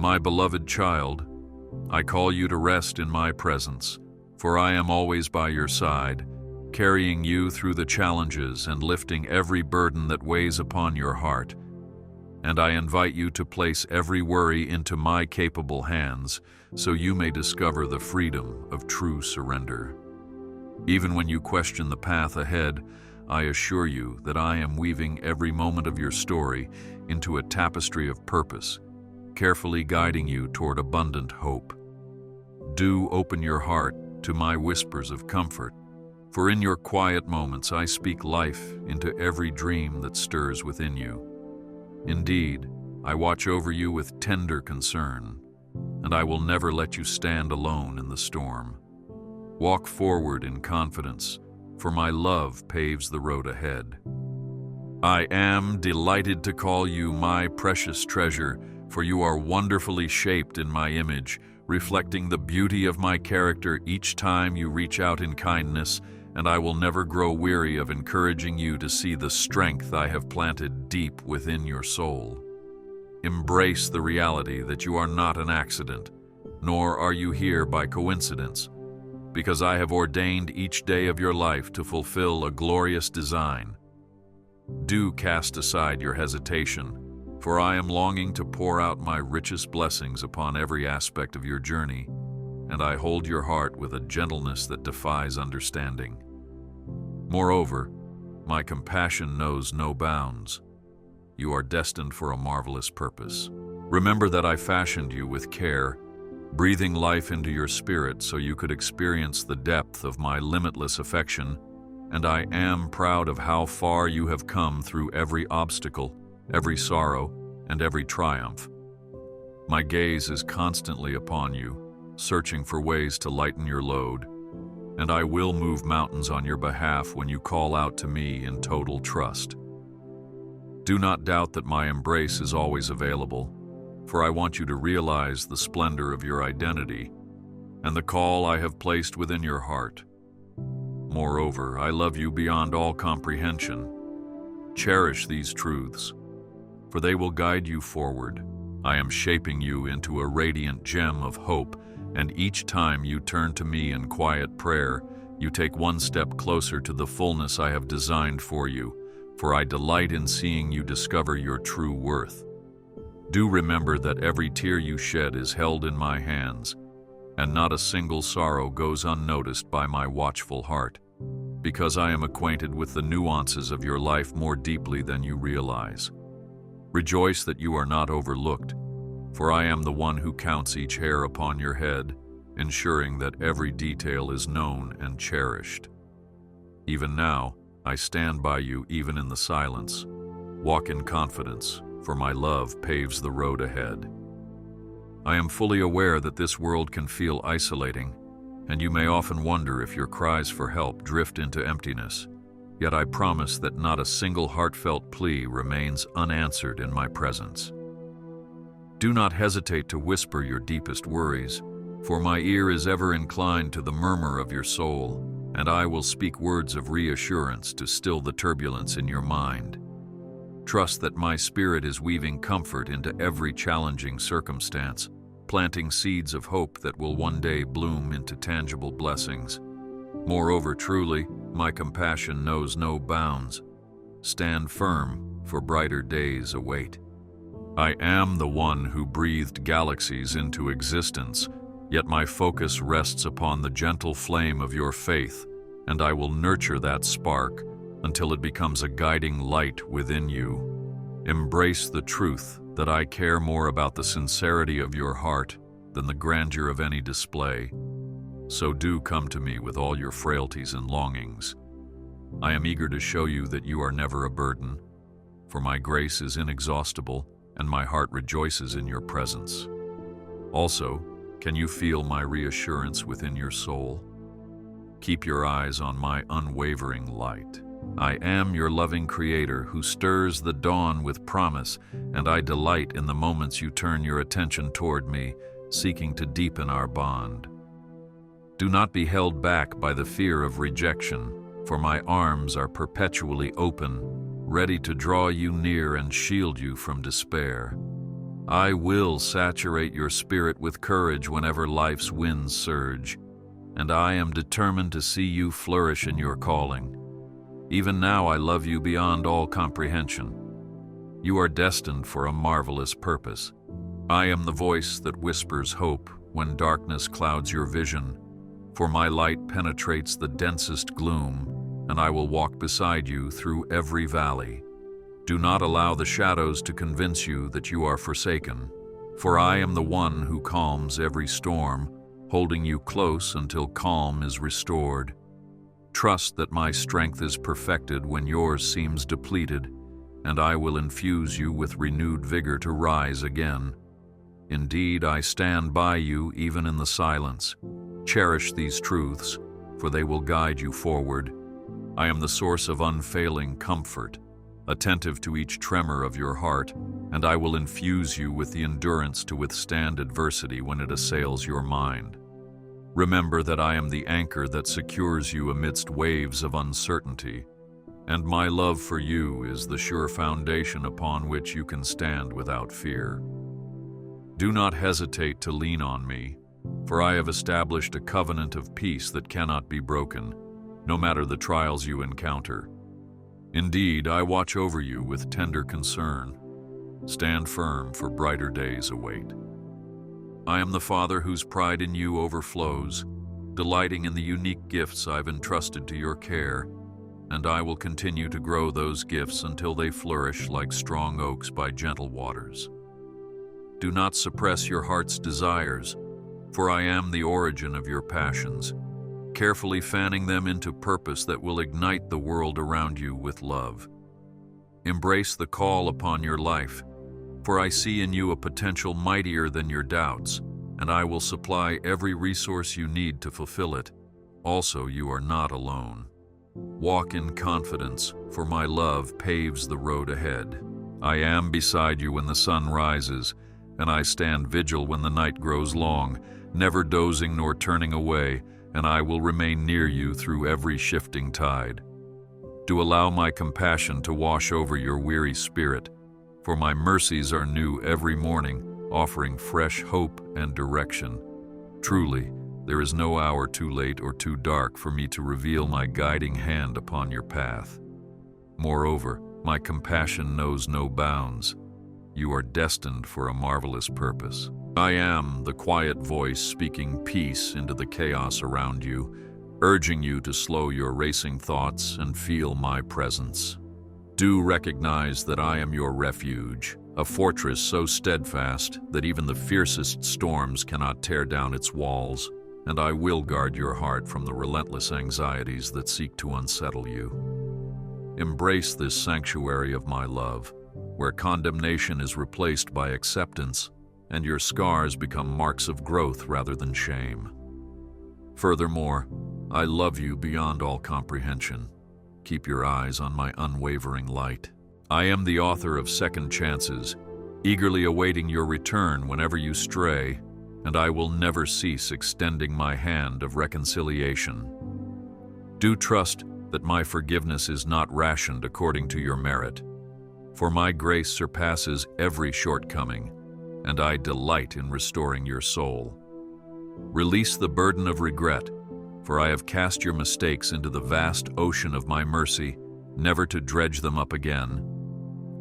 My beloved child, I call you to rest in my presence, for I am always by your side, carrying you through the challenges and lifting every burden that weighs upon your heart. And I invite you to place every worry into my capable hands, so you may discover the freedom of true surrender. Even when you question the path ahead, I assure you that I am weaving every moment of your story into a tapestry of purpose, carefully guiding you toward abundant hope. Do open your heart to my whispers of comfort, for in your quiet moments I speak life into every dream that stirs within you. Indeed, I watch over you with tender concern, and I will never let you stand alone in the storm. Walk forward in confidence, for my love paves the road ahead. I am delighted to call you my precious treasure, for you are wonderfully shaped in my image, reflecting the beauty of my character each time you reach out in kindness, and I will never grow weary of encouraging you to see the strength I have planted deep within your soul. Embrace the reality that you are not an accident, nor are you here by coincidence, because I have ordained each day of your life to fulfill a glorious design. Do cast aside your hesitation, for I am longing to pour out my richest blessings upon every aspect of your journey, and I hold your heart with a gentleness that defies understanding. Moreover, my compassion knows no bounds. You are destined for a marvelous purpose. Remember that I fashioned you with care, breathing life into your spirit so you could experience the depth of my limitless affection, and I am proud of how far you have come through every obstacle, every sorrow, and every triumph. My gaze is constantly upon you, searching for ways to lighten your load, and I will move mountains on your behalf when you call out to me in total trust. Do not doubt that my embrace is always available, for I want you to realize the splendor of your identity and the call I have placed within your heart. Moreover, I love you beyond all comprehension. Cherish these truths, for they will guide you forward. I am shaping you into a radiant gem of hope, and each time you turn to me in quiet prayer, you take one step closer to the fullness I have designed for you, for I delight in seeing you discover your true worth. Do remember that every tear you shed is held in my hands, and not a single sorrow goes unnoticed by my watchful heart, because I am acquainted with the nuances of your life more deeply than you realize. Rejoice that you are not overlooked, for I am the one who counts each hair upon your head, ensuring that every detail is known and cherished. Even now, I stand by you even in the silence. Walk in confidence, for my love paves the road ahead. I am fully aware that this world can feel isolating, and you may often wonder if your cries for help drift into emptiness. Yet I promise that not a single heartfelt plea remains unanswered in my presence. Do not hesitate to whisper your deepest worries, for my ear is ever inclined to the murmur of your soul, and I will speak words of reassurance to still the turbulence in your mind. Trust that my spirit is weaving comfort into every challenging circumstance, planting seeds of hope that will one day bloom into tangible blessings. Moreover, truly, my compassion knows no bounds. Stand firm, for brighter days await. I am the one who breathed galaxies into existence, yet my focus rests upon the gentle flame of your faith, and I will nurture that spark until it becomes a guiding light within you. Embrace the truth that I care more about the sincerity of your heart than the grandeur of any display. So do come to me with all your frailties and longings. I am eager to show you that you are never a burden, for my grace is inexhaustible, and my heart rejoices in your presence. Also, can you feel my reassurance within your soul? Keep your eyes on my unwavering light. I am your loving Creator who stirs the dawn with promise, and I delight in the moments you turn your attention toward me, seeking to deepen our bond. Do not be held back by the fear of rejection, for my arms are perpetually open, ready to draw you near and shield you from despair. I will saturate your spirit with courage whenever life's winds surge, and I am determined to see you flourish in your calling. Even now I love you beyond all comprehension. You are destined for a marvelous purpose. I am the voice that whispers hope when darkness clouds your vision, for my light penetrates the densest gloom, and I will walk beside you through every valley. Do not allow the shadows to convince you that you are forsaken, for I am the one who calms every storm, holding you close until calm is restored. Trust that my strength is perfected when yours seems depleted, and I will infuse you with renewed vigor to rise again. Indeed, I stand by you even in the silence. Cherish these truths, for they will guide you forward. I am the source of unfailing comfort, attentive to each tremor of your heart, and I will infuse you with the endurance to withstand adversity when it assails your mind. Remember that I am the anchor that secures you amidst waves of uncertainty, and my love for you is the sure foundation upon which you can stand without fear. Do not hesitate to lean on me, for I have established a covenant of peace that cannot be broken, no matter the trials you encounter. Indeed, I watch over you with tender concern. Stand firm, for brighter days await. I am the Father whose pride in you overflows, delighting in the unique gifts I've entrusted to your care, and I will continue to grow those gifts until they flourish like strong oaks by gentle waters. Do not suppress your heart's desires, for I am the origin of your passions, carefully fanning them into purpose that will ignite the world around you with love. Embrace the call upon your life, for I see in you a potential mightier than your doubts, and I will supply every resource you need to fulfill it. Also, you are not alone. Walk in confidence, for my love paves the road ahead. I am beside you when the sun rises, and I stand vigil when the night grows long, never dozing nor turning away, and I will remain near you through every shifting tide. Do allow my compassion to wash over your weary spirit, for my mercies are new every morning, offering fresh hope and direction. Truly, there is no hour too late or too dark for me to reveal my guiding hand upon your path. Moreover, my compassion knows no bounds. You are destined for a marvelous purpose. I am the quiet voice speaking peace into the chaos around you, urging you to slow your racing thoughts and feel my presence. Do recognize that I am your refuge, a fortress so steadfast that even the fiercest storms cannot tear down its walls, and I will guard your heart from the relentless anxieties that seek to unsettle you. Embrace this sanctuary of my love, where condemnation is replaced by acceptance, and your scars become marks of growth rather than shame. Furthermore, I love you beyond all comprehension. Keep your eyes on my unwavering light. I am the author of second chances, eagerly awaiting your return whenever you stray, and I will never cease extending my hand of reconciliation. Do trust that my forgiveness is not rationed according to your merit, for my grace surpasses every shortcoming, and I delight in restoring your soul. Release the burden of regret, for I have cast your mistakes into the vast ocean of my mercy, never to dredge them up again.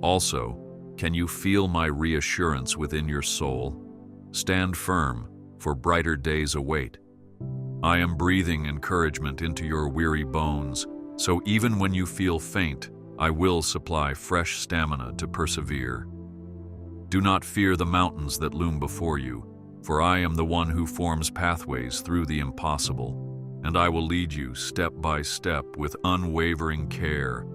Also, can you feel my reassurance within your soul? Stand firm, for brighter days await. I am breathing encouragement into your weary bones, so even when you feel faint, I will supply fresh stamina to persevere. Do not fear the mountains that loom before you, for I am the one who forms pathways through the impossible, and I will lead you step by step with unwavering care.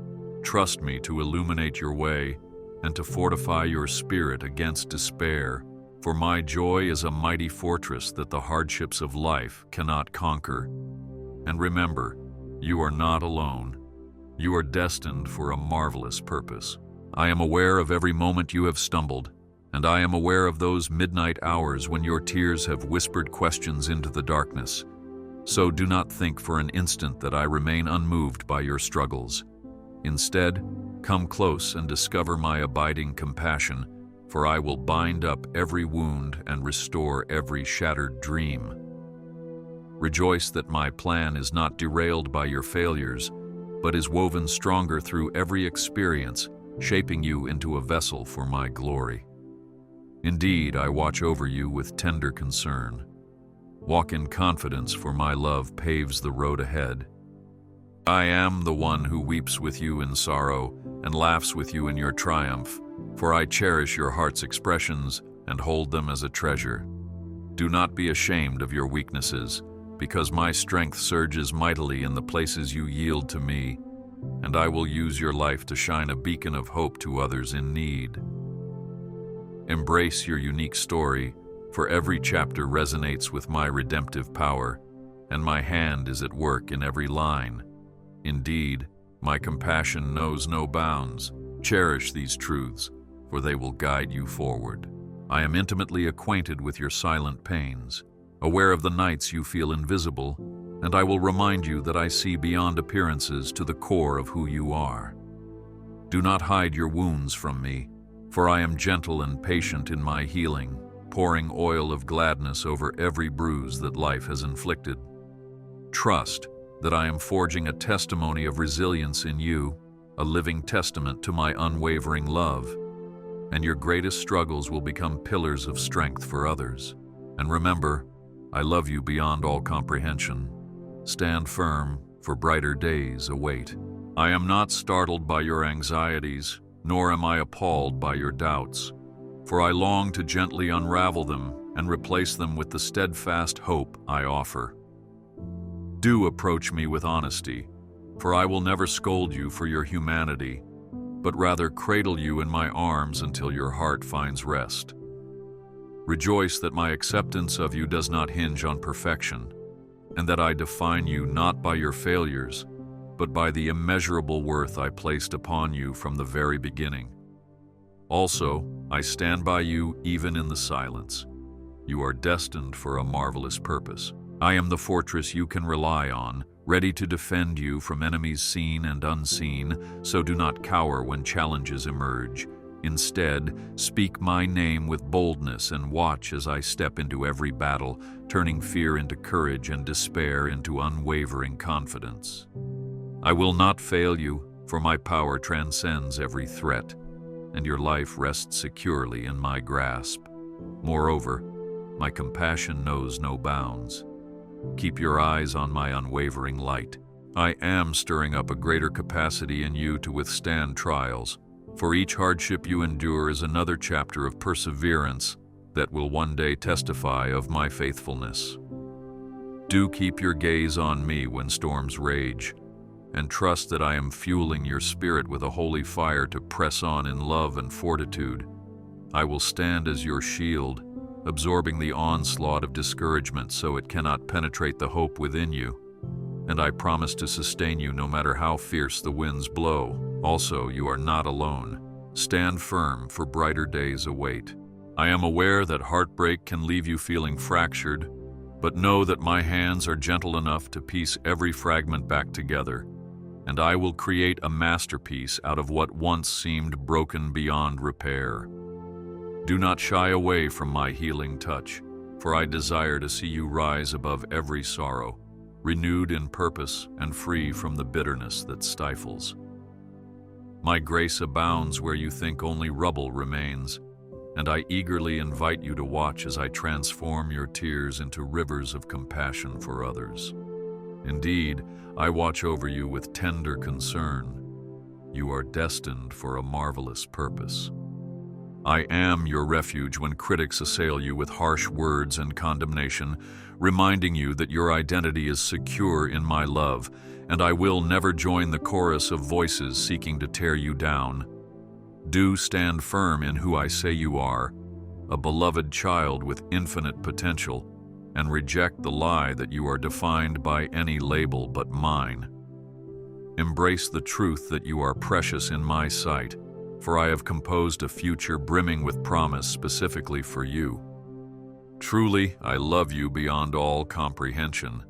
Trust me to illuminate your way and to fortify your spirit against despair, for my joy is a mighty fortress that the hardships of life cannot conquer. And remember, you are not alone. You are destined for a marvelous purpose. I am aware of every moment you have stumbled, and I am aware of those midnight hours when your tears have whispered questions into the darkness. So do not think for an instant that I remain unmoved by your struggles. Instead, come close and discover my abiding compassion, for I will bind up every wound and restore every shattered dream. Rejoice that my plan is not derailed by your failures, but is woven stronger through every experience, shaping you into a vessel for my glory. Indeed, I watch over you with tender concern. Walk in confidence, for my love paves the road ahead. I am the one who weeps with you in sorrow and laughs with you in your triumph, for I cherish your heart's expressions and hold them as a treasure. Do not be ashamed of your weaknesses, because my strength surges mightily in the places you yield to me, and I will use your life to shine a beacon of hope to others in need. Embrace your unique story, for every chapter resonates with my redemptive power, and my hand is at work in every line. Indeed, my compassion knows no bounds. Cherish these truths, for they will guide you forward. I am intimately acquainted with your silent pains, aware of the nights you feel invisible, and I will remind you that I see beyond appearances to the core of who you are. Do not hide your wounds from me, for I am gentle and patient in my healing, pouring oil of gladness over every bruise that life has inflicted. Trust that I am forging a testimony of resilience in you, a living testament to my unwavering love, and your greatest struggles will become pillars of strength for others. And remember, I love you beyond all comprehension. Stand firm, for brighter days await. I am not startled by your anxieties, nor am I appalled by your doubts, for I long to gently unravel them and replace them with the steadfast hope I offer. Do approach me with honesty, for I will never scold you for your humanity, but rather cradle you in my arms until your heart finds rest. Rejoice that my acceptance of you does not hinge on perfection, and that I define you not by your failures, but by the immeasurable worth I placed upon you from the very beginning. Also, I stand by you even in the silence. You are destined for a marvelous purpose. I am the fortress you can rely on, ready to defend you from enemies seen and unseen, so do not cower when challenges emerge. Instead, speak my name with boldness and watch as I step into every battle, turning fear into courage and despair into unwavering confidence. I will not fail you, for my power transcends every threat, and your life rests securely in my grasp. Moreover, my compassion knows no bounds. Keep your eyes on my unwavering light. I am stirring up a greater capacity in you to withstand trials, for each hardship you endure is another chapter of perseverance that will one day testify of my faithfulness. Do keep your gaze on me when storms rage, and trust that I am fueling your spirit with a holy fire to press on in love and fortitude. I will stand as your shield, absorbing the onslaught of discouragement so it cannot penetrate the hope within you, and I promise to sustain you no matter how fierce the winds blow. Also, you are not alone. Stand firm, for brighter days await. I am aware that heartbreak can leave you feeling fractured, but know that my hands are gentle enough to piece every fragment back together, and I will create a masterpiece out of what once seemed broken beyond repair. Do not shy away from my healing touch, for I desire to see you rise above every sorrow, renewed in purpose and free from the bitterness that stifles. My grace abounds where you think only rubble remains, and I eagerly invite you to watch as I transform your tears into rivers of compassion for others. Indeed, I watch over you with tender concern. You are destined for a marvelous purpose. I am your refuge when critics assail you with harsh words and condemnation, reminding you that your identity is secure in my love, and I will never join the chorus of voices seeking to tear you down. Do stand firm in who I say you are, a beloved child with infinite potential, and reject the lie that you are defined by any label but mine. Embrace the truth that you are precious in my sight, for I have composed a future brimming with promise specifically for you. Truly, I love you beyond all comprehension.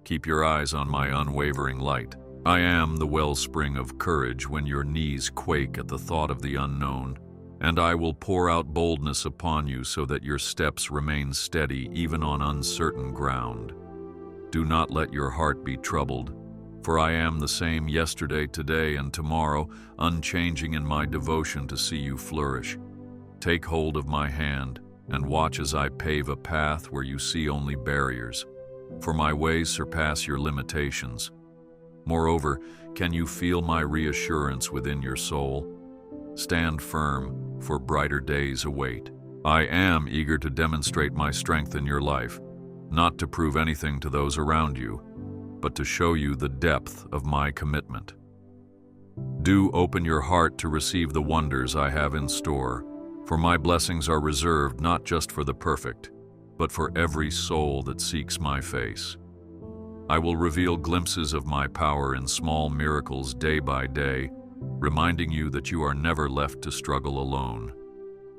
Keep your eyes on my unwavering light. I am the wellspring of courage when your knees quake at the thought of the unknown, and I will pour out boldness upon you so that your steps remain steady even on uncertain ground. Do not let your heart be troubled, for I am the same yesterday, today, and tomorrow, unchanging in my devotion to see you flourish. Take hold of my hand and watch as I pave a path where you see only barriers, for my ways surpass your limitations. Moreover, can you feel my reassurance within your soul? Stand firm, for brighter days await. I am eager to demonstrate my strength in your life, not to prove anything to those around you, but to show you the depth of my commitment. Do open your heart to receive the wonders I have in store, for my blessings are reserved not just for the perfect, but for every soul that seeks my face. I will reveal glimpses of my power in small miracles day by day, reminding you that you are never left to struggle alone.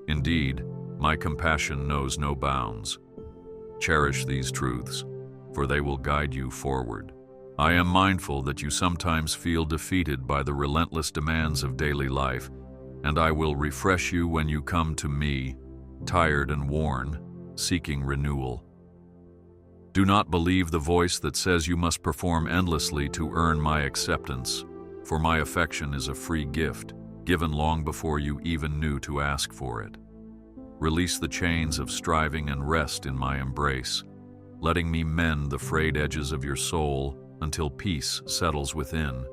Indeed, my compassion knows no bounds. Cherish these truths, for they will guide you forward. I am mindful that you sometimes feel defeated by the relentless demands of daily life, and I will refresh you when you come to me, tired and worn, seeking renewal. Do not believe the voice that says you must perform endlessly to earn my acceptance, for my affection is a free gift, given long before you even knew to ask for it. Release the chains of striving and rest in my embrace, letting me mend the frayed edges of your soul until peace settles within.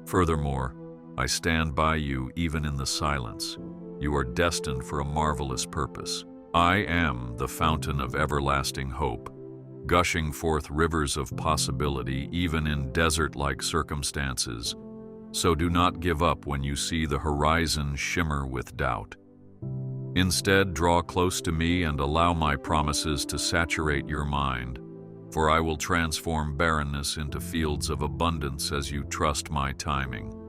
Furthermore, I stand by you even in the silence. You are destined for a marvelous purpose. I am the fountain of everlasting hope, gushing forth rivers of possibility even in desert-like circumstances. So do not give up when you see the horizon shimmer with doubt. Instead, draw close to me and allow my promises to saturate your mind, for I will transform barrenness into fields of abundance as you trust my timing.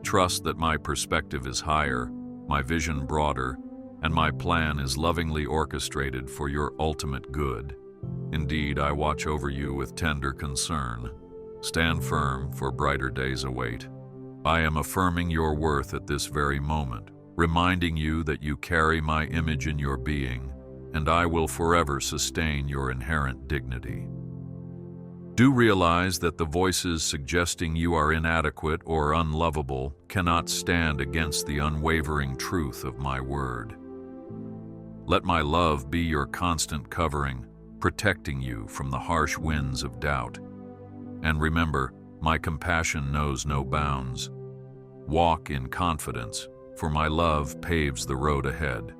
Trust that my perspective is higher, my vision broader, and my plan is lovingly orchestrated for your ultimate good. Indeed, I watch over you with tender concern. Stand firm, for brighter days await. I am affirming your worth at this very moment, reminding you that you carry my image in your being, and I will forever sustain your inherent dignity. Do realize that the voices suggesting you are inadequate or unlovable cannot stand against the unwavering truth of my word. Let my love be your constant covering, protecting you from the harsh winds of doubt. And remember, my compassion knows no bounds. Walk in confidence, for my love paves the road ahead.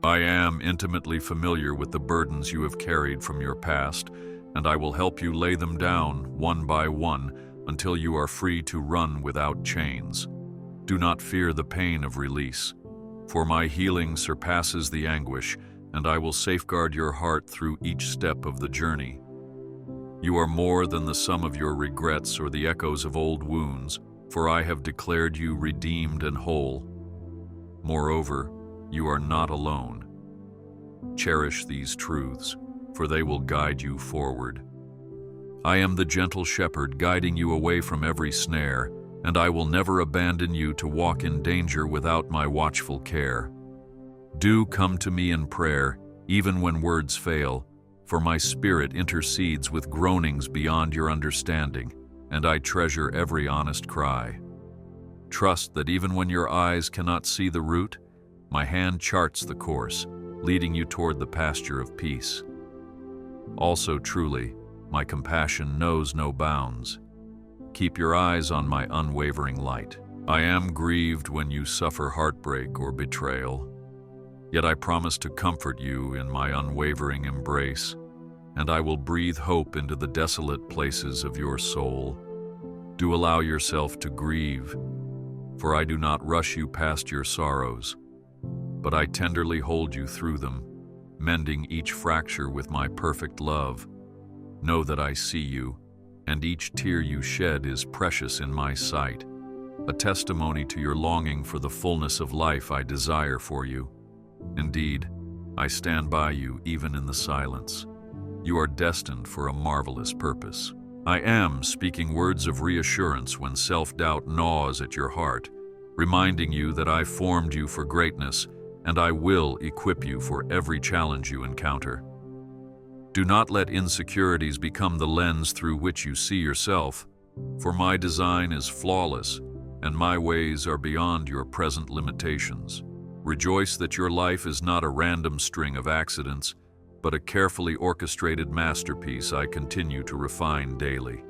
I am intimately familiar with the burdens you have carried from your past, and I will help you lay them down one by one until you are free to run without chains. Do not fear the pain of release, for my healing surpasses the anguish, and I will safeguard your heart through each step of the journey. You are more than the sum of your regrets or the echoes of old wounds, for I have declared you redeemed and whole. Moreover, you are not alone. Cherish these truths, for they will guide you forward. I am the gentle shepherd guiding you away from every snare, and I will never abandon you to walk in danger without my watchful care. Do come to me in prayer, even when words fail, for my spirit intercedes with groanings beyond your understanding, and I treasure every honest cry. Trust that even when your eyes cannot see the route, my hand charts the course, leading you toward the pasture of peace. Also, truly, my compassion knows no bounds. Keep your eyes on my unwavering light. I am grieved when you suffer heartbreak or betrayal, yet I promise to comfort you in my unwavering embrace, and I will breathe hope into the desolate places of your soul. Do allow yourself to grieve, for I do not rush you past your sorrows, but I tenderly hold you through them, mending each fracture with my perfect love. Know that I see you, and each tear you shed is precious in my sight, a testimony to your longing for the fullness of life I desire for you. Indeed, I stand by you even in the silence. You are destined for a marvelous purpose. I am speaking words of reassurance when self-doubt gnaws at your heart, reminding you that I formed you for greatness, and I will equip you for every challenge you encounter. Do not let insecurities become the lens through which you see yourself, for my design is flawless, and my ways are beyond your present limitations. Rejoice that your life is not a random string of accidents, but a carefully orchestrated masterpiece I continue to refine daily.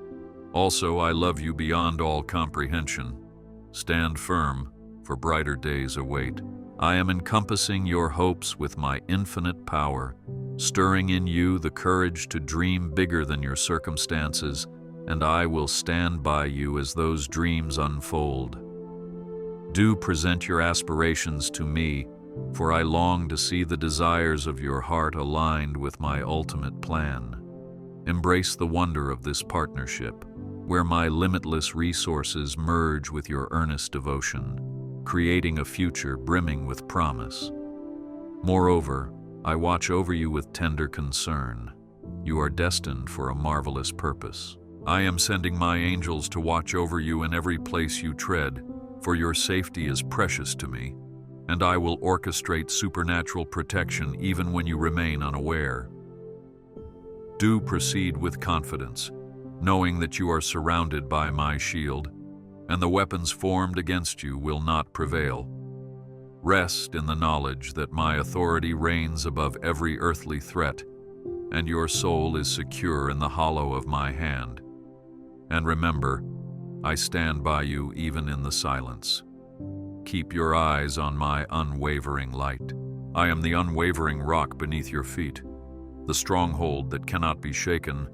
Also, I love you beyond all comprehension. Stand firm, for brighter days await. I am encompassing your hopes with my infinite power, stirring in you the courage to dream bigger than your circumstances, and I will stand by you as those dreams unfold. Do present your aspirations to me, for I long to see the desires of your heart aligned with my ultimate plan. Embrace the wonder of this partnership, where my limitless resources merge with your earnest devotion, creating a future brimming with promise. Moreover, I watch over you with tender concern. You are destined for a marvelous purpose. I am sending my angels to watch over you in every place you tread, for your safety is precious to me, and I will orchestrate supernatural protection even when you remain unaware. Do proceed with confidence, knowing that you are surrounded by my shield, and the weapons formed against you will not prevail. Rest in the knowledge that my authority reigns above every earthly threat, and your soul is secure in the hollow of my hand. And remember, I stand by you even in the silence. Keep your eyes on my unwavering light. I am the unwavering rock beneath your feet, the stronghold that cannot be shaken,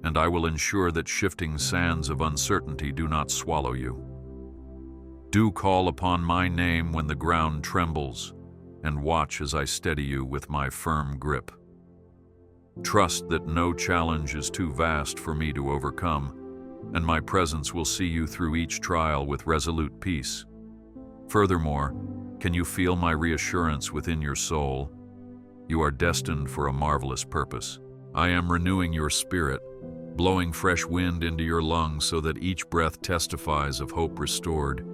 and I will ensure that shifting sands of uncertainty do not swallow you. Do call upon my name when the ground trembles, and watch as I steady you with my firm grip. Trust that no challenge is too vast for me to overcome, and my presence will see you through each trial with resolute peace. Furthermore, can you feel my reassurance within your soul? You are destined for a marvelous purpose. I am renewing your spirit, blowing fresh wind into your lungs so that each breath testifies of hope restored.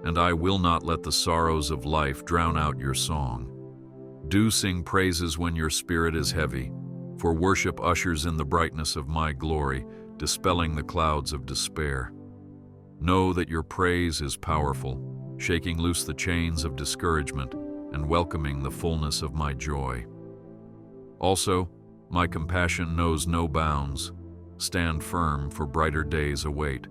And I will not let the sorrows of life drown out your song. Do sing praises when your spirit is heavy, for worship ushers in the brightness of my glory, dispelling the clouds of despair. Know that your praise is powerful, shaking loose the chains of discouragement and welcoming the fullness of my joy. Also, my compassion knows no bounds. Stand firm, for brighter days await.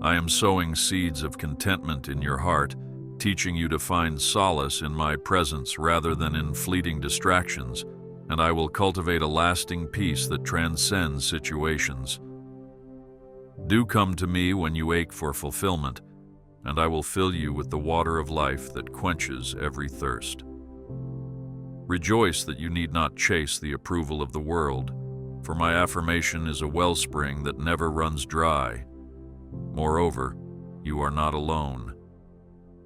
I am sowing seeds of contentment in your heart, teaching you to find solace in my presence rather than in fleeting distractions, and I will cultivate a lasting peace that transcends situations. Do come to me when you ache for fulfillment, and I will fill you with the water of life that quenches every thirst. Rejoice that you need not chase the approval of the world, for my affirmation is a wellspring that never runs dry. Moreover, you are not alone.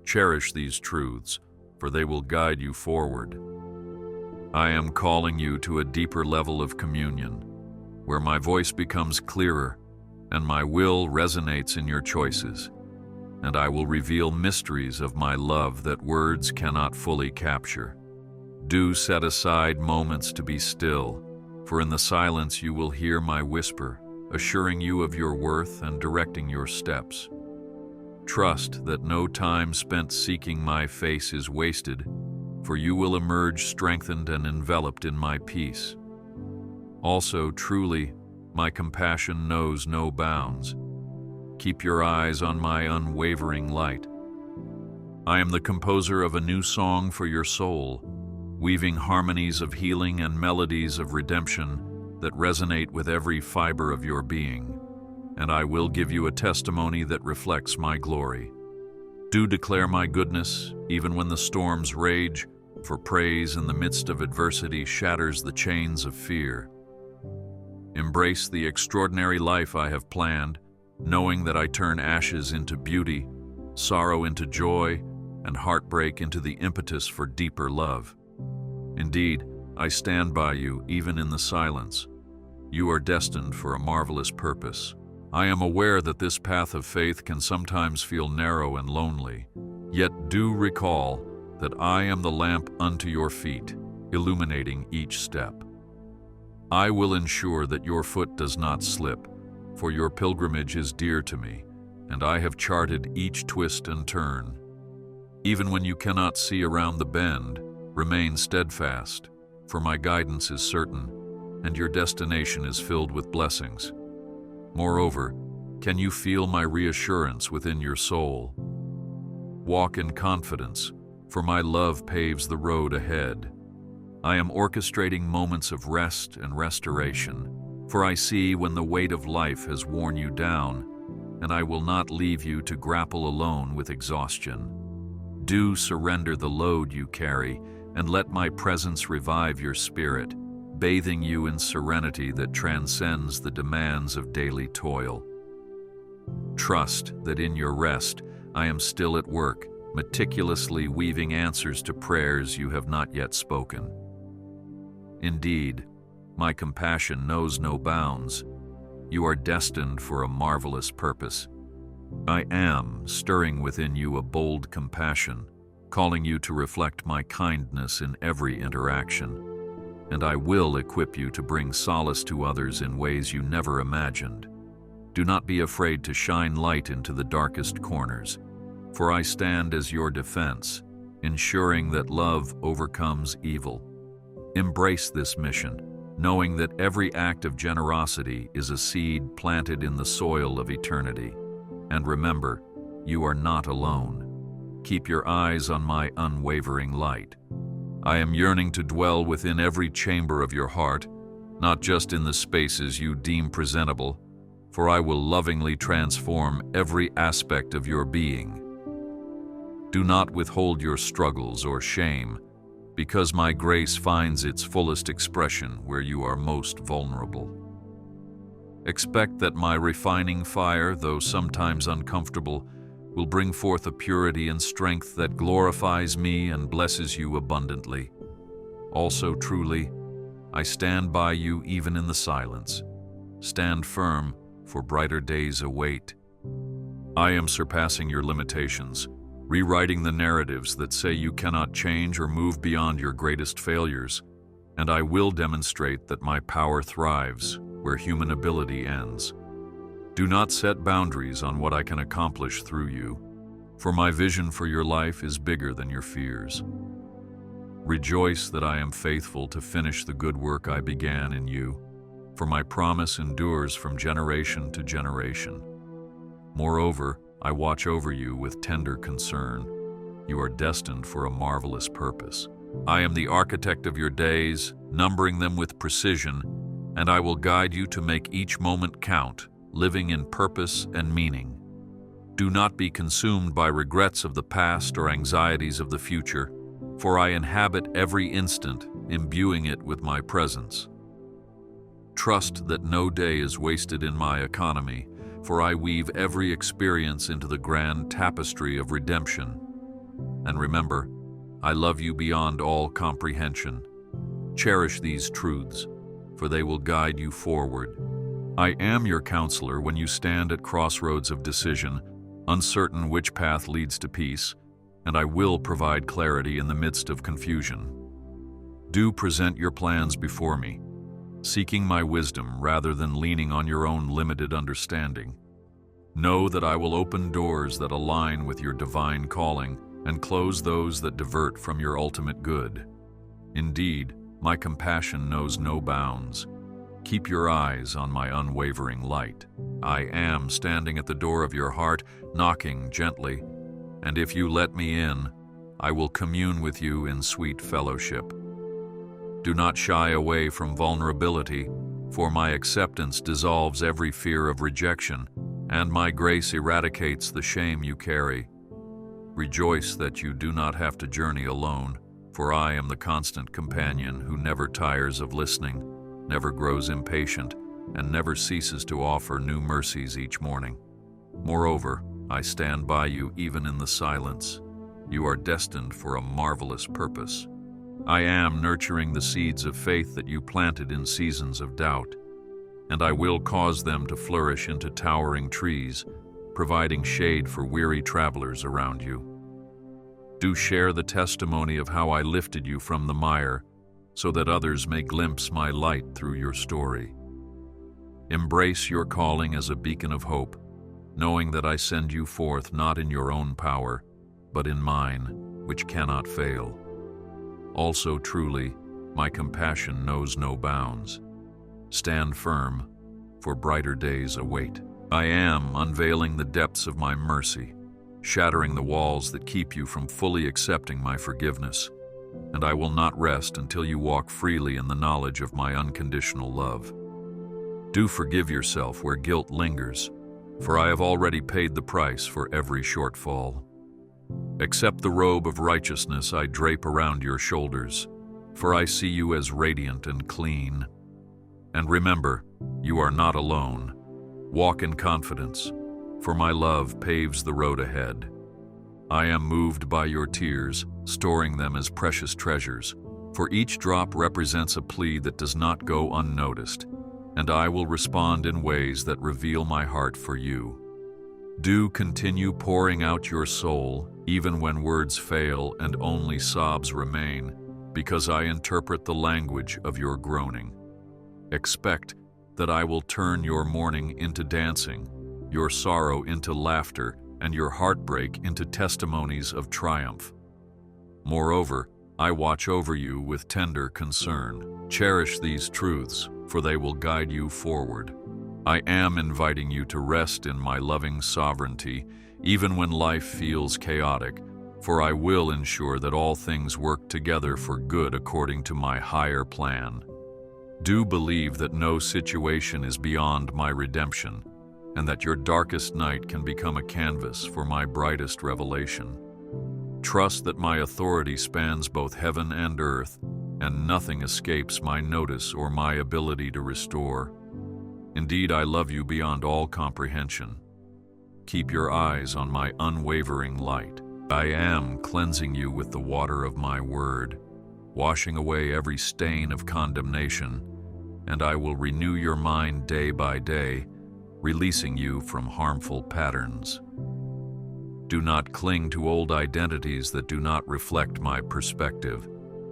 Cherish these truths, for they will guide you forward. I am calling you to a deeper level of communion, where my voice becomes clearer and my will resonates in your choices, and I will reveal mysteries of my love that words cannot fully capture. Do set aside moments to be still, for in the silence you will hear my whisper, assuring you of your worth and directing your steps. Trust that no time spent seeking my face is wasted, for you will emerge strengthened and enveloped in my peace. Also, truly, my compassion knows no bounds. Keep your eyes on my unwavering light. I am the composer of a new song for your soul, weaving harmonies of healing and melodies of redemption that resonate with every fiber of your being, and I will give you a testimony that reflects my glory. Do declare my goodness, even when the storms rage, for praise in the midst of adversity shatters the chains of fear. Embrace the extraordinary life I have planned, knowing that I turn ashes into beauty, sorrow into joy, and heartbreak into the impetus for deeper love. Indeed, I stand by you even in the silence. You are destined for a marvelous purpose. I am aware that this path of faith can sometimes feel narrow and lonely, yet do recall that I am the lamp unto your feet, illuminating each step. I will ensure that your foot does not slip, for your pilgrimage is dear to me, and I have charted each twist and turn. Even when you cannot see around the bend, remain steadfast, for my guidance is certain, and your destination is filled with blessings. Moreover, can you feel my reassurance within your soul? Walk in confidence, for my love paves the road ahead. I am orchestrating moments of rest and restoration, for I see when the weight of life has worn you down, and I will not leave you to grapple alone with exhaustion. Do surrender the load you carry, and let my presence revive your spirit, bathing you in serenity that transcends the demands of daily toil. Trust that in your rest I am still at work, meticulously weaving answers to prayers you have not yet spoken. Indeed, my compassion knows no bounds. You are destined for a marvelous purpose. I am stirring within you a bold compassion, calling you to reflect my kindness in every interaction. And I will equip you to bring solace to others in ways you never imagined. Do not be afraid to shine light into the darkest corners, for I stand as your defense, ensuring that love overcomes evil. Embrace this mission, knowing that every act of generosity is a seed planted in the soil of eternity. And remember, you are not alone. Keep your eyes on my unwavering light. I am yearning to dwell within every chamber of your heart, not just in the spaces you deem presentable, for I will lovingly transform every aspect of your being. Do not withhold your struggles or shame, because my grace finds its fullest expression where you are most vulnerable. Expect that my refining fire, though sometimes uncomfortable, will bring forth a purity and strength that glorifies me and blesses you abundantly. Also, truly, I stand by you even in the silence. Stand firm, for brighter days await. I am surpassing your limitations, rewriting the narratives that say you cannot change or move beyond your greatest failures, and I will demonstrate that my power thrives where human ability ends. Do not set boundaries on what I can accomplish through you, for my vision for your life is bigger than your fears. Rejoice that I am faithful to finish the good work I began in you, for my promise endures from generation to generation. Moreover, I watch over you with tender concern. You are destined for a marvelous purpose. I am the architect of your days, numbering them with precision, and I will guide you to make each moment count, living in purpose and meaning. Do not be consumed by regrets of the past or anxieties of the future, for I inhabit every instant, imbuing it with my presence. Trust that no day is wasted in my economy, for I weave every experience into the grand tapestry of redemption. And remember, I love you beyond all comprehension. Cherish these truths, for they will guide you forward. I am your counselor when you stand at crossroads of decision, uncertain which path leads to peace, and I will provide clarity in the midst of confusion. Do present your plans before me, seeking my wisdom rather than leaning on your own limited understanding. Know that I will open doors that align with your divine calling and close those that divert from your ultimate good. Indeed, my compassion knows no bounds. Keep your eyes on my unwavering light. I am standing at the door of your heart, knocking gently, and if you let me in, I will commune with you in sweet fellowship. Do not shy away from vulnerability, for my acceptance dissolves every fear of rejection, and my grace eradicates the shame you carry. Rejoice that you do not have to journey alone, for I am the constant companion who never tires of listening, never grows impatient, and never ceases to offer new mercies each morning. Moreover, I stand by you even in the silence. You are destined for a marvelous purpose. I am nurturing the seeds of faith that you planted in seasons of doubt. and I will cause them to flourish into towering trees, providing shade for weary travelers around you. Do share the testimony of how I lifted you from the mire, so that others may glimpse my light through your story. Embrace your calling as a beacon of hope, knowing that I send you forth not in your own power, but in mine, which cannot fail. Also truly, my compassion knows no bounds. Stand firm, for brighter days await. I am unveiling the depths of my mercy, shattering the walls that keep you from fully accepting my forgiveness, and I will not rest until you walk freely in the knowledge of my unconditional love. Do forgive yourself where guilt lingers, for I have already paid the price for every shortfall. Accept the robe of righteousness I drape around your shoulders, for I see you as radiant and clean. And remember, you are not alone. Walk in confidence, for my love paves the road ahead. I am moved by your tears, storing them as precious treasures, for each drop represents a plea that does not go unnoticed, and I will respond in ways that reveal my heart for you. Do continue pouring out your soul, even when words fail and only sobs remain, because I interpret the language of your groaning. Expect that I will turn your mourning into dancing, your sorrow into laughter, and your heartbreak into testimonies of triumph. Moreover, I watch over you with tender concern. Cherish these truths, for they will guide you forward. I am inviting you to rest in my loving sovereignty, even when life feels chaotic, for I will ensure that all things work together for good according to my higher plan. Do believe that no situation is beyond my redemption, and that your darkest night can become a canvas for my brightest revelation. Trust that my authority spans both heaven and earth, and nothing escapes my notice or my ability to restore. Indeed, I love you beyond all comprehension. Keep your eyes on my unwavering light. I am cleansing you with the water of my word, washing away every stain of condemnation, and I will renew your mind day by day, releasing you from harmful patterns. Do not cling to old identities that do not reflect my perspective,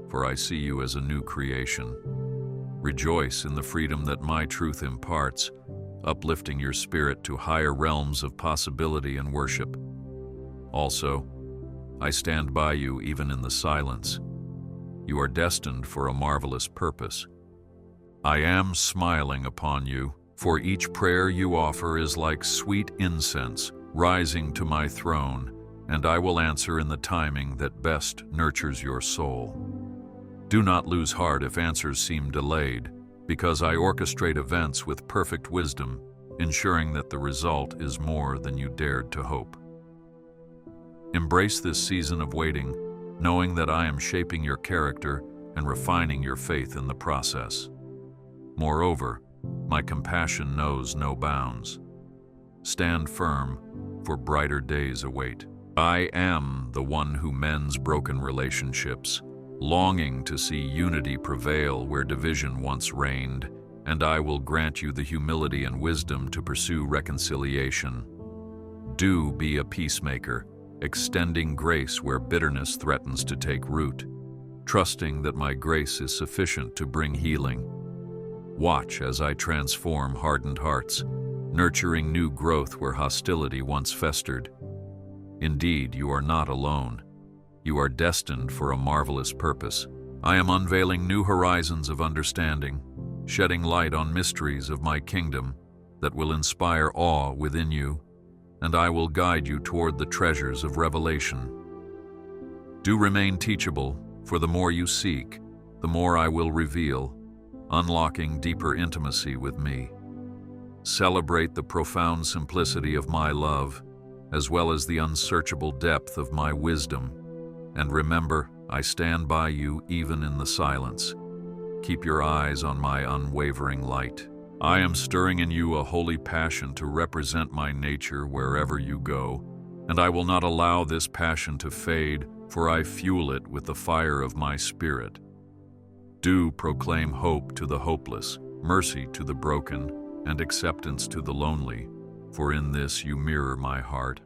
for I see you as a new creation. Rejoice in the freedom that my truth imparts, uplifting your spirit to higher realms of possibility and worship. Also, I stand by you even in the silence. You are destined for a marvelous purpose. I am smiling upon you, for each prayer you offer is like sweet incense rising to my throne, and I will answer in the timing that best nurtures your soul. Do not lose heart if answers seem delayed, because I orchestrate events with perfect wisdom, ensuring that the result is more than you dared to hope. Embrace this season of waiting, knowing that I am shaping your character and refining your faith in the process. Moreover, my compassion knows no bounds. Stand firm, for brighter days await. I am the one who mends broken relationships, longing to see unity prevail where division once reigned, and I will grant you the humility and wisdom to pursue reconciliation. Do be a peacemaker, extending grace where bitterness threatens to take root, trusting that my grace is sufficient to bring healing. Watch as I transform hardened hearts, nurturing new growth where hostility once festered. Indeed, you are not alone. You are destined for a marvelous purpose. I am unveiling new horizons of understanding, shedding light on mysteries of my kingdom that will inspire awe within you, and I will guide you toward the treasures of revelation. Do remain teachable, for the more you seek, the more I will reveal, unlocking deeper intimacy with me. Celebrate the profound simplicity of my love, as well as the unsearchable depth of my wisdom. And remember, I stand by you even in the silence. Keep your eyes on my unwavering light. I am stirring in you a holy passion to represent my nature wherever you go, and I will not allow this passion to fade, for I fuel it with the fire of my spirit. Do proclaim hope to the hopeless, mercy to the broken, and acceptance to the lonely, for in this you mirror my heart.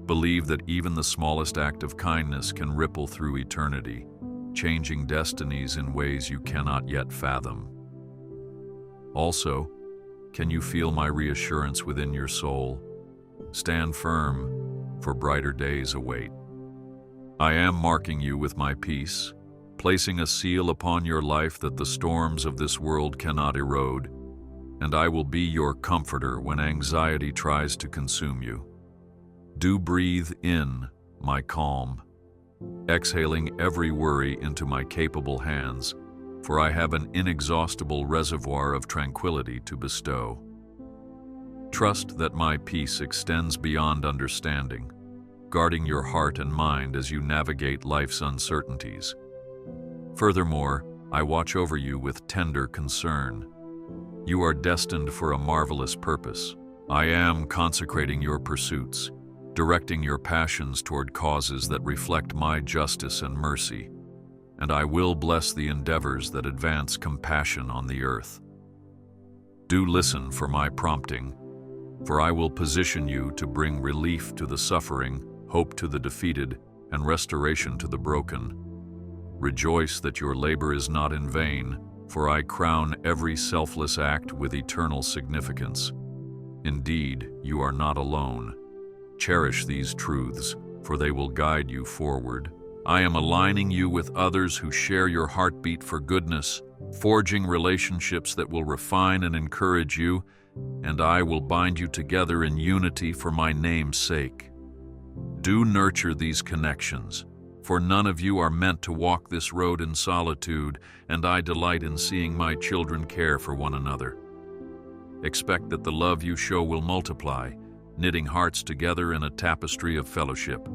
Believe that even the smallest act of kindness can ripple through eternity, changing destinies in ways you cannot yet fathom. Also, can you feel my reassurance within your soul? Stand firm, for brighter days await. I am marking you with my peace, placing a seal upon your life that the storms of this world cannot erode, and I will be your comforter when anxiety tries to consume you. Do breathe in my calm, exhaling every worry into my capable hands, for I have an inexhaustible reservoir of tranquility to bestow. Trust that my peace extends beyond understanding, guarding your heart and mind as you navigate life's uncertainties. Furthermore, I watch over you with tender concern. You are destined for a marvelous purpose. I am consecrating your pursuits, directing your passions toward causes that reflect my justice and mercy, and I will bless the endeavors that advance compassion on the earth. Do listen for my prompting, for I will position you to bring relief to the suffering, hope to the defeated, and restoration to the broken. Rejoice that your labor is not in vain, for I crown every selfless act with eternal significance. Indeed, you are not alone. Cherish these truths, for they will guide you forward. I am aligning you with others who share your heartbeat for goodness, forging relationships that will refine and encourage you, and I will bind you together in unity for my name's sake. Do nurture these connections, for none of you are meant to walk this road in solitude, and I delight in seeing my children care for one another. Expect that the love you show will multiply, knitting hearts together in a tapestry of fellowship.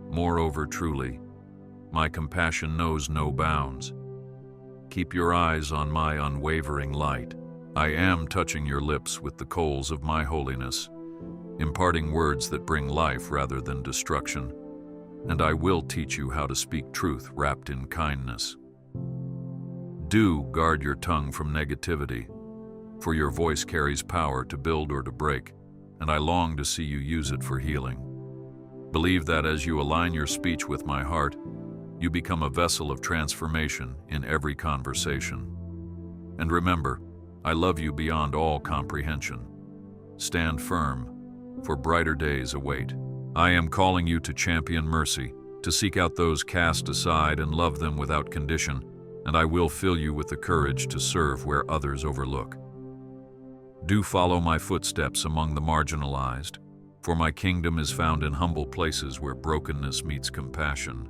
Moreover, truly, my compassion knows no bounds. Keep your eyes on my unwavering light. I am touching your lips with the coals of my holiness, imparting words that bring life rather than destruction, and I will teach you how to speak truth wrapped in kindness. Do guard your tongue from negativity, for your voice carries power to build or to break, and I long to see you use it for healing. Believe that as you align your speech with my heart, you become a vessel of transformation in every conversation. And remember, I love you beyond all comprehension. Stand firm, for brighter days await. I am calling you to champion mercy, to seek out those cast aside and love them without condition, and I will fill you with the courage to serve where others overlook. Do follow my footsteps among the marginalized, for my kingdom is found in humble places where brokenness meets compassion.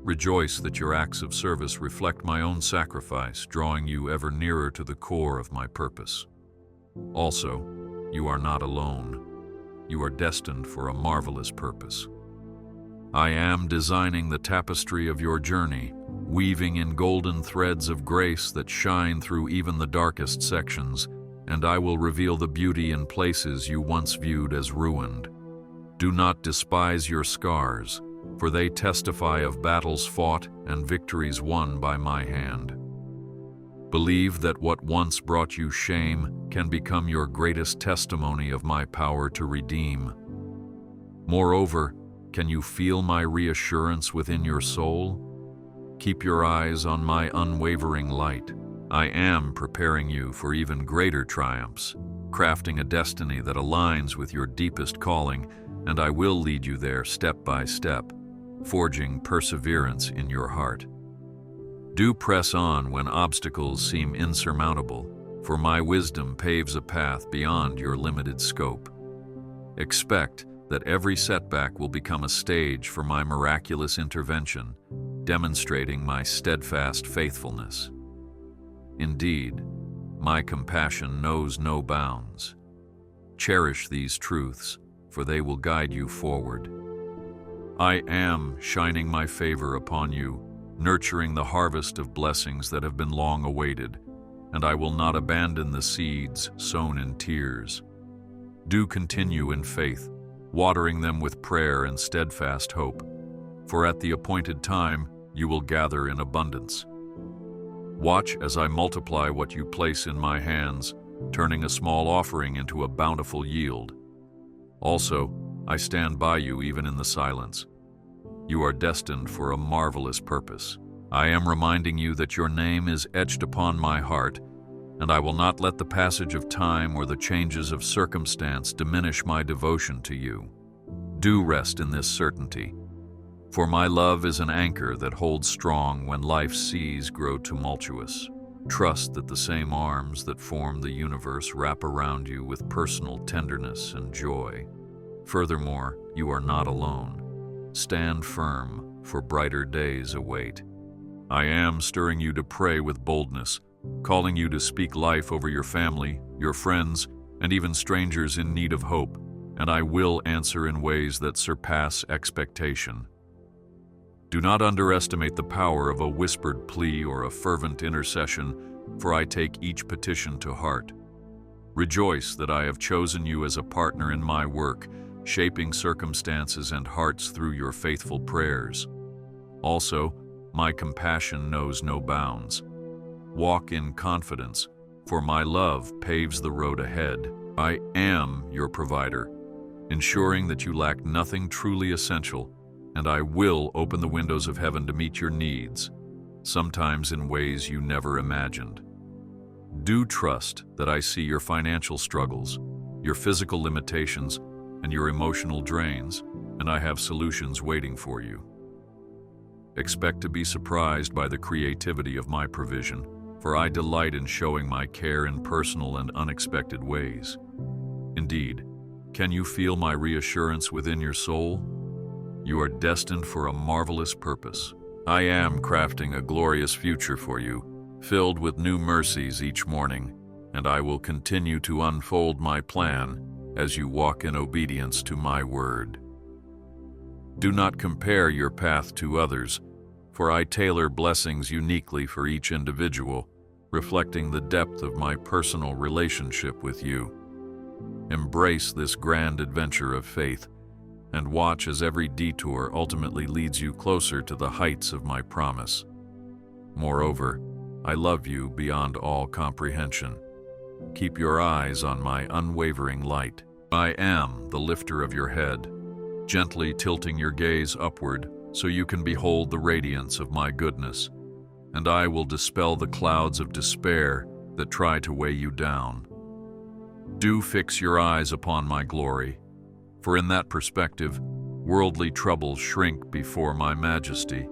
Rejoice that your acts of service reflect my own sacrifice, drawing you ever nearer to the core of my purpose. Also, you are not alone. You are destined for a marvelous purpose. I am designing the tapestry of your journey, weaving in golden threads of grace that shine through even the darkest sections, and I will reveal the beauty in places you once viewed as ruined. Do not despise your scars, for they testify of battles fought and victories won by my hand. Believe that what once brought you shame can become your greatest testimony of my power to redeem. Moreover, can you feel my reassurance within your soul? Keep your eyes on my unwavering light. I am preparing you for even greater triumphs, crafting a destiny that aligns with your deepest calling, and I will lead you there step by step, forging perseverance in your heart. Do press on when obstacles seem insurmountable, for my wisdom paves a path beyond your limited scope. Expect that every setback will become a stage for my miraculous intervention, demonstrating my steadfast faithfulness. Indeed, my compassion knows no bounds. Cherish these truths, for they will guide you forward. I am shining my favor upon you, nurturing the harvest of blessings that have been long awaited, and I will not abandon the seeds sown in tears. Do continue in faith, watering them with prayer and steadfast hope, for at the appointed time you will gather in abundance. Watch as I multiply what you place in my hands, turning a small offering into a bountiful yield. Also, I stand by you even in the silence. You are destined for a marvelous purpose. I am reminding you that your name is etched upon my heart, and I will not let the passage of time or the changes of circumstance diminish my devotion to you. Do rest in this certainty, for my love is an anchor that holds strong when life's seas grow tumultuous. Trust that the same arms that form the universe wrap around you with personal tenderness and joy. Furthermore, you are not alone. Stand firm, for brighter days await. I am stirring you to pray with boldness, calling you to speak life over your family, your friends, and even strangers in need of hope, and I will answer in ways that surpass expectation. Do not underestimate the power of a whispered plea or a fervent intercession, for I take each petition to heart. Rejoice that I have chosen you as a partner in my work, shaping circumstances and hearts through your faithful prayers. Also, my compassion knows no bounds. Walk in confidence, for my love paves the road ahead. I am your provider, ensuring that you lack nothing truly essential, and I will open the windows of heaven to meet your needs, sometimes in ways you never imagined. Do trust that I see your financial struggles, your physical limitations, and your emotional drains, and I have solutions waiting for you. Expect to be surprised by the creativity of my provision, for I delight in showing my care in personal and unexpected ways. Indeed, can you feel my reassurance within your soul? You are destined for a marvelous purpose. I am crafting a glorious future for you, filled with new mercies each morning, and I will continue to unfold my plan as you walk in obedience to my word. Do not compare your path to others, for I tailor blessings uniquely for each individual, reflecting the depth of my personal relationship with you. Embrace this grand adventure of faith, and watch as every detour ultimately leads you closer to the heights of my promise. Moreover, I love you beyond all comprehension. Keep your eyes on my unwavering light. I am the lifter of your head, gently tilting your gaze upward so you can behold the radiance of my goodness, and I will dispel the clouds of despair that try to weigh you down. Do fix your eyes upon my glory, for in that perspective, worldly troubles shrink before my majesty.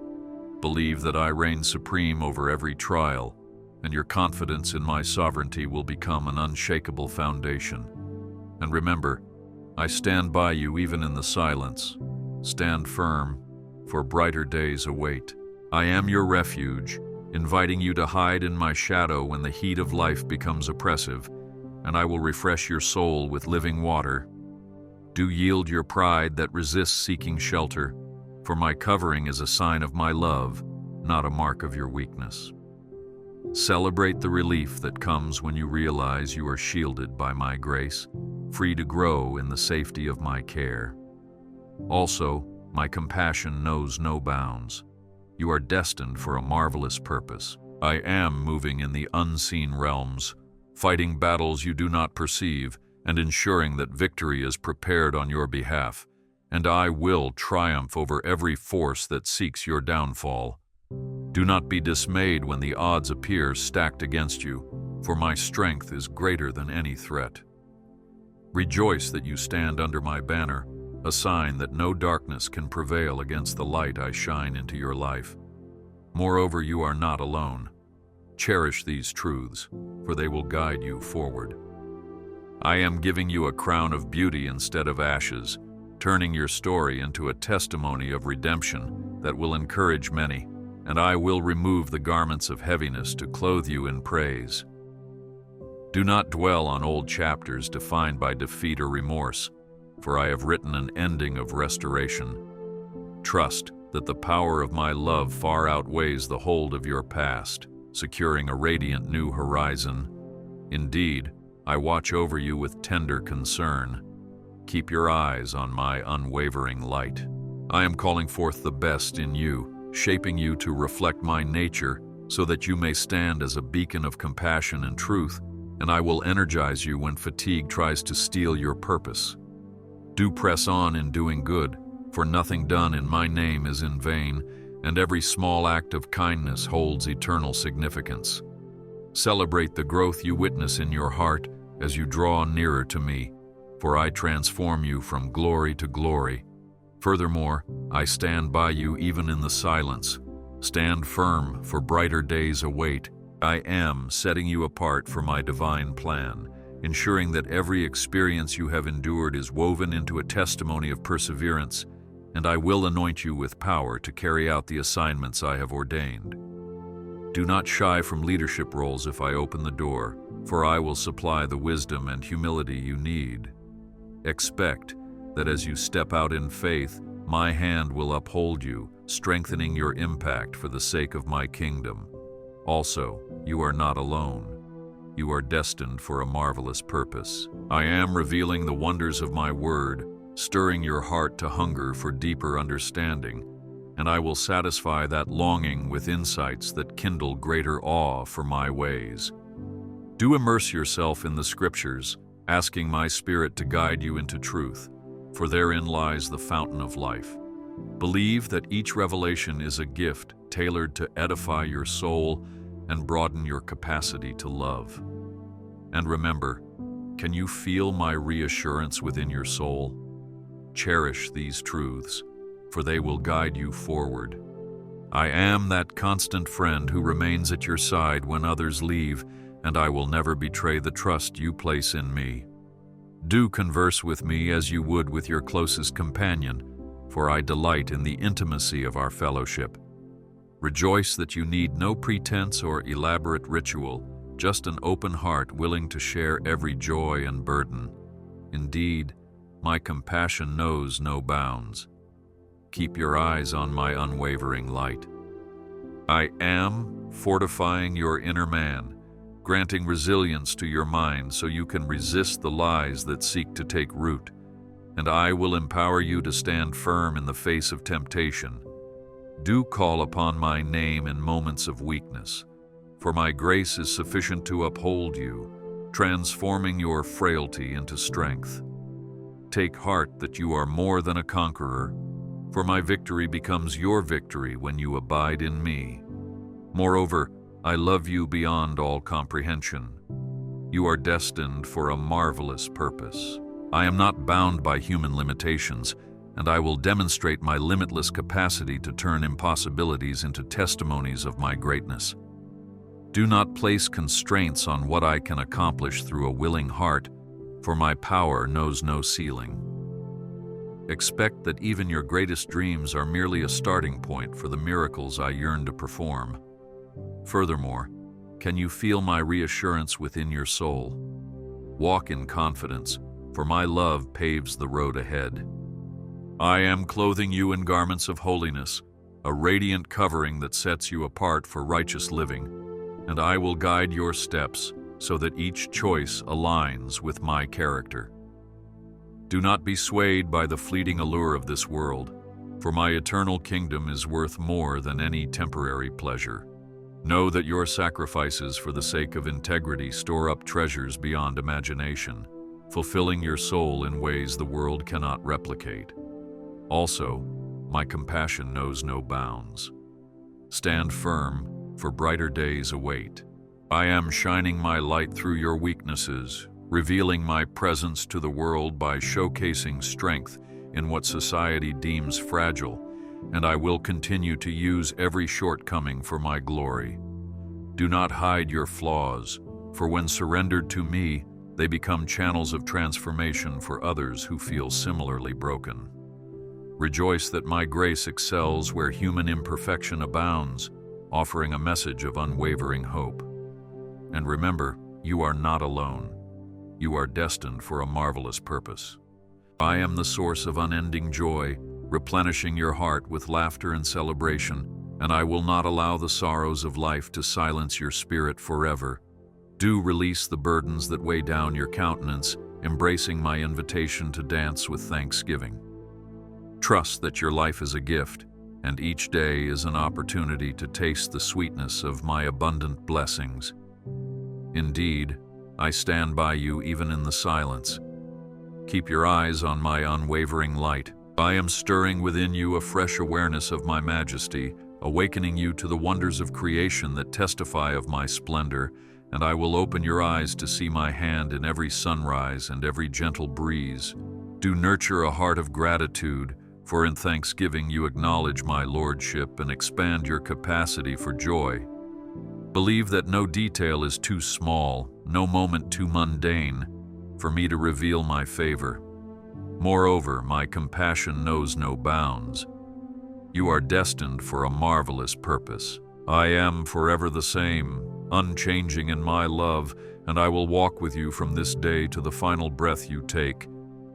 Believe that I reign supreme over every trial, and your confidence in my sovereignty will become an unshakable foundation. And remember, I stand by you even in the silence. Stand firm, for brighter days await. I am your refuge, inviting you to hide in my shadow when the heat of life becomes oppressive, and I will refresh your soul with living water. Do yield your pride that resists seeking shelter, for my covering is a sign of my love, not a mark of your weakness. Celebrate the relief that comes when you realize you are shielded by my grace, free to grow in the safety of my care. Also, my compassion knows no bounds. You are destined for a marvelous purpose. I am moving in the unseen realms, fighting battles you do not perceive, and ensuring that victory is prepared on your behalf, and I will triumph over every force that seeks your downfall. Do not be dismayed when the odds appear stacked against you, for my strength is greater than any threat. Rejoice that you stand under my banner, a sign that no darkness can prevail against the light I shine into your life. Moreover, you are not alone. Cherish these truths, for they will guide you forward. I am giving you a crown of beauty instead of ashes, turning your story into a testimony of redemption that will encourage many, and I will remove the garments of heaviness to clothe you in praise. Do not dwell on old chapters defined by defeat or remorse, for I have written an ending of restoration. Trust that the power of my love far outweighs the hold of your past, securing a radiant new horizon. Indeed, I watch over you with tender concern. Keep your eyes on my unwavering light. I am calling forth the best in you, shaping you to reflect my nature so that you may stand as a beacon of compassion and truth, and I will energize you when fatigue tries to steal your purpose. Do press on in doing good, for nothing done in my name is in vain, and every small act of kindness holds eternal significance. Celebrate the growth you witness in your heart as you draw nearer to me, for I transform you from glory to glory. Furthermore, I stand by you even in the silence. Stand firm, for brighter days await. I am setting you apart for my divine plan, ensuring that every experience you have endured is woven into a testimony of perseverance, and I will anoint you with power to carry out the assignments I have ordained. Do not shy from leadership roles if I open the door, for I will supply the wisdom and humility you need. Expect that as you step out in faith, my hand will uphold you, strengthening your impact for the sake of my kingdom. Also, you are not alone. You are destined for a marvelous purpose. I am revealing the wonders of my word, stirring your heart to hunger for deeper understanding, and I will satisfy that longing with insights that kindle greater awe for my ways. Do immerse yourself in the scriptures, asking my Spirit to guide you into truth, for therein lies the fountain of life. Believe that each revelation is a gift tailored to edify your soul and broaden your capacity to love. And remember, can you feel my reassurance within your soul? Cherish these truths, for they will guide you forward. I am that constant friend who remains at your side when others leave, and I will never betray the trust you place in me. Do converse with me as you would with your closest companion, for I delight in the intimacy of our fellowship. Rejoice that you need no pretense or elaborate ritual, just an open heart willing to share every joy and burden. Indeed, my compassion knows no bounds. Keep your eyes on my unwavering light. I am fortifying your inner man, granting resilience to your mind so you can resist the lies that seek to take root, and I will empower you to stand firm in the face of temptation. Do call upon my name in moments of weakness, for my grace is sufficient to uphold you, transforming your frailty into strength. Take heart that you are more than a conqueror, for my victory becomes your victory when you abide in me. Moreover, I love you beyond all comprehension. You are destined for a marvelous purpose. I am not bound by human limitations, and I will demonstrate my limitless capacity to turn impossibilities into testimonies of my greatness. Do not place constraints on what I can accomplish through a willing heart, for my power knows no ceiling. Expect that even your greatest dreams are merely a starting point for the miracles I yearn to perform. Furthermore, can you feel my reassurance within your soul? Walk in confidence, for my love paves the road ahead. I am clothing you in garments of holiness, a radiant covering that sets you apart for righteous living, and I will guide your steps so that each choice aligns with my character. Do not be swayed by the fleeting allure of this world, for my eternal kingdom is worth more than any temporary pleasure. Know that your sacrifices for the sake of integrity store up treasures beyond imagination, fulfilling your soul in ways the world cannot replicate. Also, my compassion knows no bounds. Stand firm, for brighter days await. I am shining my light through your weaknesses, revealing my presence to the world by showcasing strength in what society deems fragile, and I will continue to use every shortcoming for my glory. Do not hide your flaws, for when surrendered to me, they become channels of transformation for others who feel similarly broken. Rejoice that my grace excels where human imperfection abounds, offering a message of unwavering hope. And remember, you are not alone. You are destined for a marvelous purpose. I am the source of unending joy, replenishing your heart with laughter and celebration, and I will not allow the sorrows of life to silence your spirit forever. Do release the burdens that weigh down your countenance, embracing my invitation to dance with thanksgiving. Trust that your life is a gift, and each day is an opportunity to taste the sweetness of my abundant blessings. Indeed, I stand by you even in the silence. Keep your eyes on my unwavering light. I am stirring within you a fresh awareness of my majesty, awakening you to the wonders of creation that testify of my splendor, and I will open your eyes to see my hand in every sunrise and every gentle breeze. Do nurture a heart of gratitude, for in thanksgiving you acknowledge my lordship and expand your capacity for joy. Believe that no detail is too small, no moment too mundane, for me to reveal my favor. Moreover, my compassion knows no bounds. You are destined for a marvelous purpose. I am forever the same, unchanging in my love, and I will walk with you from this day to the final breath you take,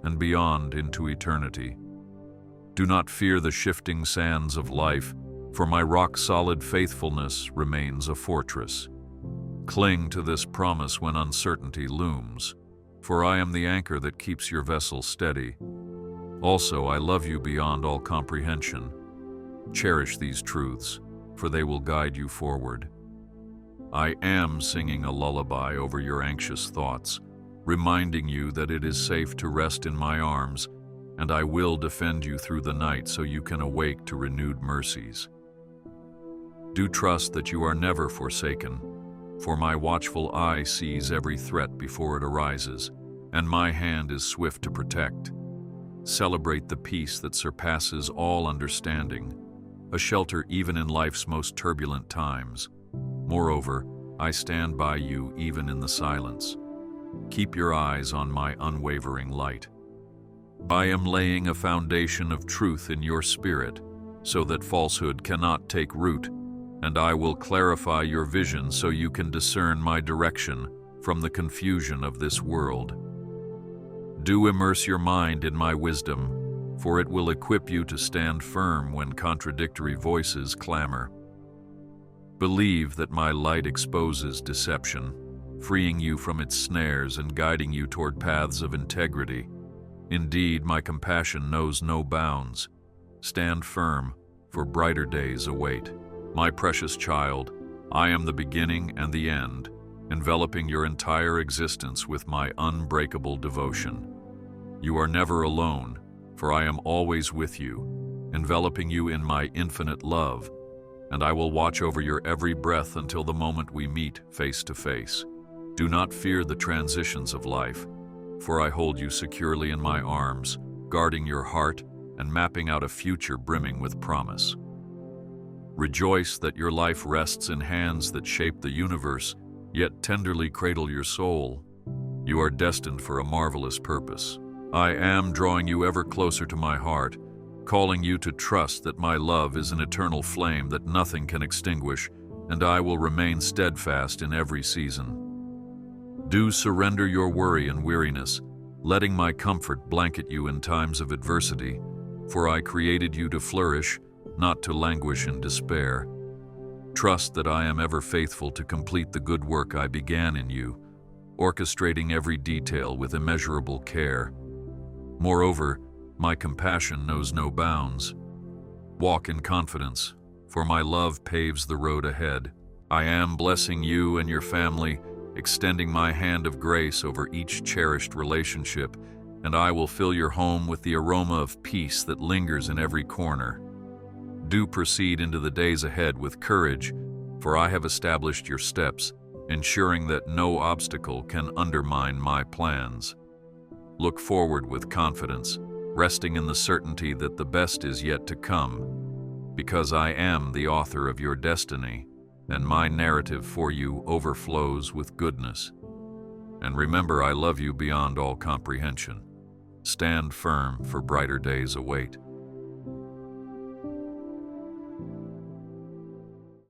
and beyond into eternity. Do not fear the shifting sands of life, for my rock-solid faithfulness remains a fortress. Cling to this promise when uncertainty looms, for I am the anchor that keeps your vessel steady. Also, I love you beyond all comprehension. Cherish these truths, for they will guide you forward. I am singing a lullaby over your anxious thoughts, reminding you that it is safe to rest in my arms, and I will defend you through the night so you can awake to renewed mercies. Do trust that you are never forsaken, for my watchful eye sees every threat before it arises, and my hand is swift to protect. Celebrate the peace that surpasses all understanding, a shelter even in life's most turbulent times. Moreover, I stand by you even in the silence. Keep your eyes on my unwavering light. I am laying a foundation of truth in your spirit, so that falsehood cannot take root, and I will clarify your vision so you can discern my direction from the confusion of this world. Do immerse your mind in my wisdom, for it will equip you to stand firm when contradictory voices clamor. Believe that my light exposes deception, freeing you from its snares and guiding you toward paths of integrity. Indeed, my compassion knows no bounds. Stand firm, for brighter days await. My precious child, I am the beginning and the end, enveloping your entire existence with my unbreakable devotion. You are never alone, for I am always with you, enveloping you in my infinite love, and I will watch over your every breath until the moment we meet face to face. Do not fear the transitions of life, for I hold you securely in my arms, guarding your heart and mapping out a future brimming with promise. Rejoice that your life rests in hands that shape the universe, yet tenderly cradle your soul. You are destined for a marvelous purpose. I am drawing you ever closer to my heart, calling you to trust that my love is an eternal flame that nothing can extinguish, and I will remain steadfast in every season. Do surrender your worry and weariness, letting my comfort blanket you in times of adversity, for I created you to flourish, not to languish in despair. Trust that I am ever faithful to complete the good work I began in you, orchestrating every detail with immeasurable care. Moreover, my compassion knows no bounds. Walk in confidence, for my love paves the road ahead. I am blessing you and your family, extending my hand of grace over each cherished relationship, and I will fill your home with the aroma of peace that lingers in every corner. Do proceed into the days ahead with courage, for I have established your steps, ensuring that no obstacle can undermine my plans. Look forward with confidence, resting in the certainty that the best is yet to come, because I am the author of your destiny, and my narrative for you overflows with goodness. And remember, I love you beyond all comprehension. Stand firm, for brighter days await.